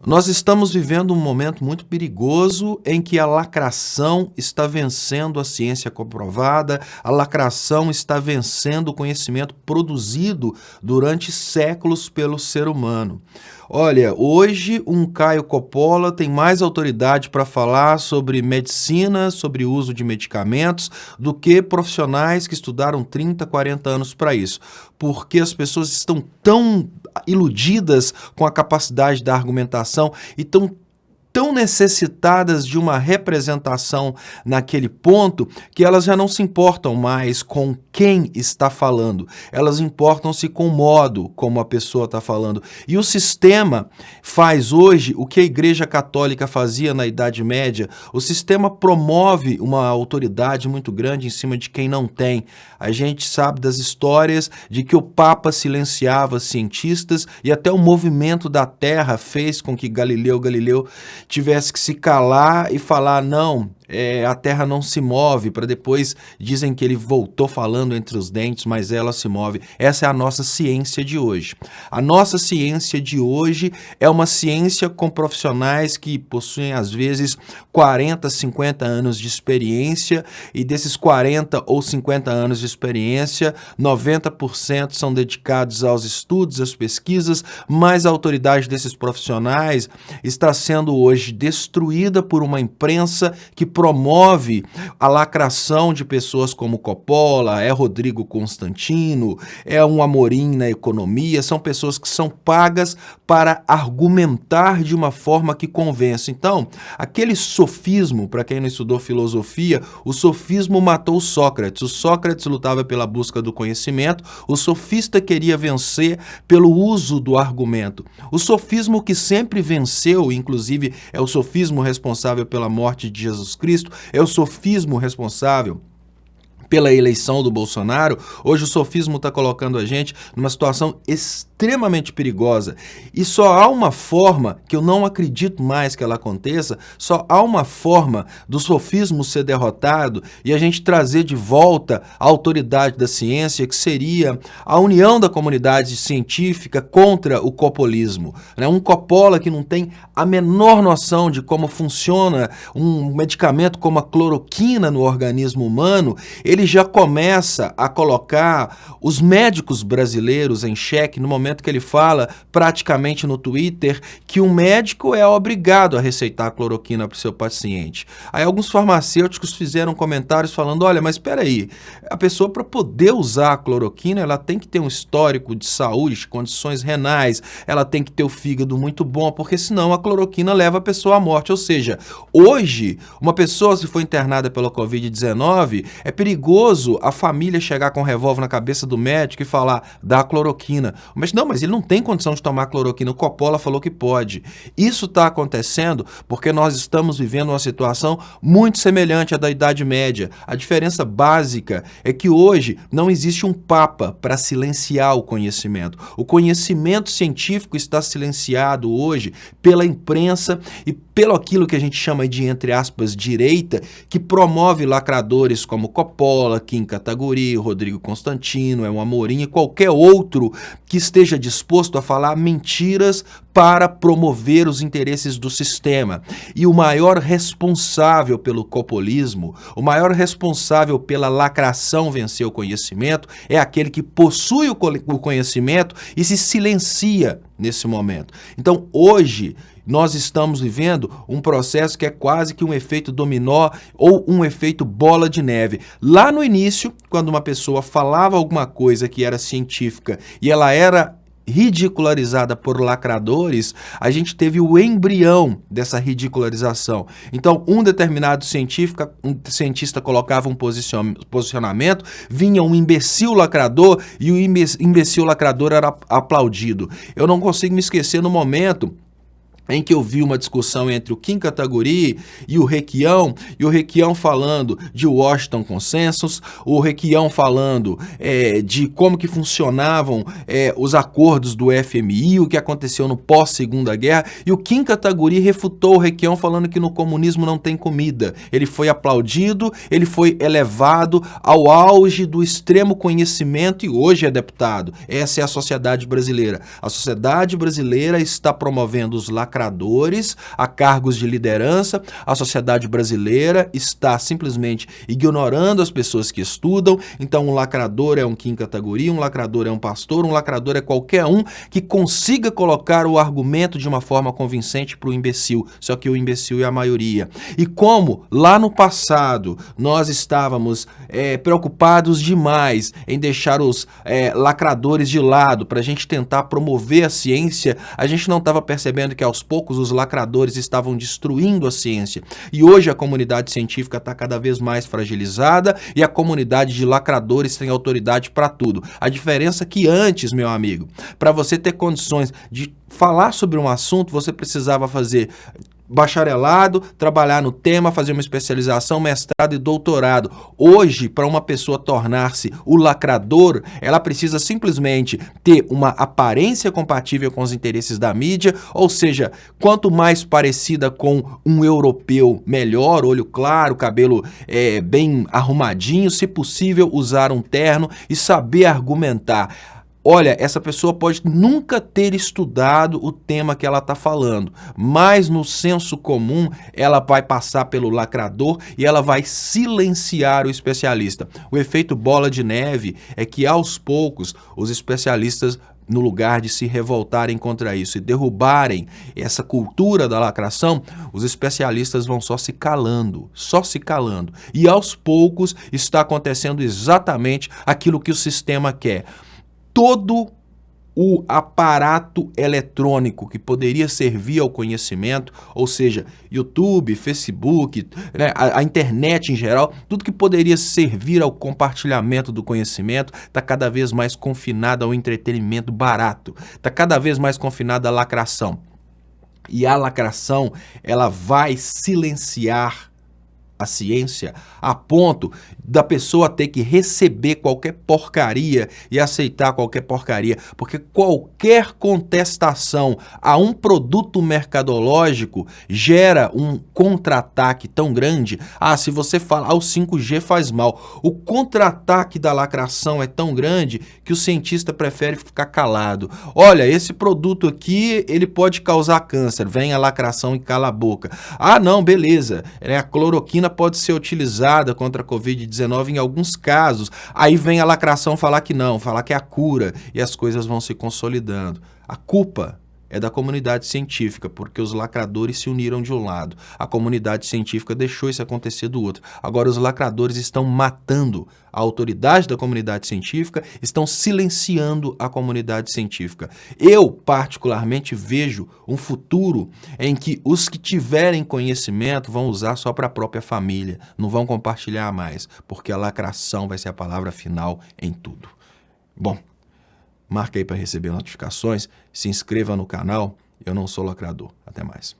Nós estamos vivendo um momento muito perigoso em que a lacração está vencendo a ciência comprovada, a lacração está vencendo o conhecimento produzido durante séculos pelo ser humano. Olha, hoje um Caio Coppola tem mais autoridade para falar sobre medicina, sobre o uso de medicamentos, do que profissionais que estudaram 30, 40 anos para isso. Porque as pessoas estão tão iludidas com a capacidade da argumentação e tão necessitadas de uma representação naquele ponto que elas já não se importam mais com quem está falando, elas importam-se com o modo como a pessoa está falando. E o sistema faz hoje o que a Igreja Católica fazia na Idade Média. O sistema promove uma autoridade muito grande em cima de quem não tem. A gente sabe das histórias de que o Papa silenciava cientistas e até o movimento da Terra fez com que Galileu tivesse que se calar e falar, não, a Terra não se move, para depois dizem que ele voltou falando entre os dentes, mas ela se move. Essa é a nossa ciência de hoje. A nossa ciência de hoje é uma ciência com profissionais que possuem, às vezes, 40, 50 anos de experiência, e desses 40 ou 50 anos de experiência, 90% são dedicados aos estudos, às pesquisas, mas a autoridade desses profissionais está sendo hoje destruída por uma imprensa que promove a lacração de pessoas como Coppola, Rodrigo Constantino, um Amorim na economia, são pessoas que são pagas para argumentar de uma forma que convence. Então, aquele sofismo, para quem não estudou filosofia, o sofismo matou Sócrates. O Sócrates lutava pela busca do conhecimento, o sofista queria vencer pelo uso do argumento. O sofismo que sempre venceu, inclusive é o sofismo responsável pela morte de Jesus Cristo, é o sofismo responsável pela eleição do Bolsonaro. Hoje o sofismo está colocando a gente numa situação extremamente perigosa. E só há uma forma, que eu não acredito mais que ela aconteça, só há uma forma do sofismo ser derrotado e a gente trazer de volta a autoridade da ciência, que seria a união da comunidade científica contra o copolismo. Um Coppola que não tem a menor noção de como funciona um medicamento como a cloroquina no organismo humano, ele já começa a colocar os médicos brasileiros em xeque no momento que ele fala, praticamente no Twitter, que um médico é obrigado a receitar cloroquina para o seu paciente. Aí alguns farmacêuticos fizeram comentários falando, olha, mas espera aí, a pessoa, para poder usar a cloroquina, ela tem que ter um histórico de saúde, condições renais, ela tem que ter o fígado muito bom, porque senão a cloroquina leva a pessoa à morte. Ou seja, hoje, uma pessoa, se for internada pela Covid-19, é perigoso a família chegar com um revólver na cabeça do médico e falar, dá cloroquina. Mas não, mas ele não tem condição de tomar cloroquina. O Coppola falou que pode. Isso está acontecendo porque nós estamos vivendo uma situação muito semelhante à da Idade Média. A diferença básica é que hoje não existe um papa para silenciar o conhecimento. O conhecimento científico está silenciado hoje pela imprensa e pelo aquilo que a gente chama de, entre aspas, direita, que promove lacradores como Coppola, Kim Kataguiri, Rodrigo Constantino, um Amorim e qualquer outro que esteja disposto a falar mentiras para promover os interesses do sistema. E o maior responsável pelo copolismo, o maior responsável pela lacração vencer o conhecimento, é aquele que possui o conhecimento e se silencia nesse momento. Então, hoje, nós estamos vivendo um processo que é quase que um efeito dominó ou um efeito bola de neve. Lá no início, quando uma pessoa falava alguma coisa que era científica e ela era ridicularizada por lacradores, a gente teve o embrião dessa ridicularização. Então, um determinado cientista colocava um posicionamento, vinha um imbecil lacrador e o imbecil lacrador era aplaudido. Eu não consigo me esquecer no momento em que eu vi uma discussão entre o Kim Kataguiri e o Requião falando de Washington Consensus, o Requião falando de como que funcionavam os acordos do FMI, o que aconteceu no pós-Segunda Guerra, e o Kim Kataguiri refutou o Requião falando que no comunismo não tem comida. Ele foi aplaudido, ele foi elevado ao auge do extremo conhecimento e hoje é deputado. Essa é a sociedade brasileira. A sociedade brasileira está promovendo os lacradores lacradores a cargos de liderança. A sociedade brasileira está simplesmente ignorando as pessoas que estudam. Então, um lacrador é um quinta categoria, um lacrador é um pastor, um lacrador é qualquer um que consiga colocar o argumento de uma forma convincente para o imbecil, só que o imbecil é a maioria. E como lá no passado nós estávamos preocupados demais em deixar os lacradores de lado para a gente tentar promover a ciência, a gente não estava percebendo que aos poucos os lacradores estavam destruindo a ciência. E hoje a comunidade científica está cada vez mais fragilizada e a comunidade de lacradores tem autoridade para tudo. A diferença é que antes, meu amigo, para você ter condições de falar sobre um assunto, você precisava fazer bacharelado, trabalhar no tema, fazer uma especialização, mestrado e doutorado. Hoje, para uma pessoa tornar-se o lacrador, ela precisa simplesmente ter uma aparência compatível com os interesses da mídia, ou seja, quanto mais parecida com um europeu, melhor, olho claro, cabelo bem arrumadinho, se possível usar um terno e saber argumentar. Olha, essa pessoa pode nunca ter estudado o tema que ela está falando, mas no senso comum ela vai passar pelo lacrador e ela vai silenciar o especialista. O efeito bola de neve é que aos poucos os especialistas, no lugar de se revoltarem contra isso e derrubarem essa cultura da lacração, os especialistas vão só se calando. E aos poucos está acontecendo exatamente aquilo que o sistema quer. Todo o aparato eletrônico que poderia servir ao conhecimento, ou seja, YouTube, Facebook, né, a internet em geral, tudo que poderia servir ao compartilhamento do conhecimento, está cada vez mais confinado ao entretenimento barato, está cada vez mais confinado à lacração. E a lacração, ela vai silenciar a ciência a ponto da pessoa ter que receber qualquer porcaria e aceitar qualquer porcaria, porque qualquer contestação a um produto mercadológico gera um contra-ataque tão grande. Se você falar o 5G faz mal, o contra-ataque da lacração é tão grande que o cientista prefere ficar calado. Olha, esse produto aqui, ele pode causar câncer, vem a lacração e cala a boca. Não, beleza, a cloroquina pode ser utilizada contra a Covid-19 em alguns casos. Aí vem a lacração falar que não, falar que é a cura e as coisas vão se consolidando. A culpa é da comunidade científica, porque os lacradores se uniram de um lado. A comunidade científica deixou isso acontecer do outro. Agora os lacradores estão matando a autoridade da comunidade científica, estão silenciando a comunidade científica. Eu, particularmente, vejo um futuro em que os que tiverem conhecimento vão usar só para a própria família, não vão compartilhar mais, porque a lacração vai ser a palavra final em tudo. Bom, marca aí para receber notificações, se inscreva no canal. Eu não sou lacrador. Até mais.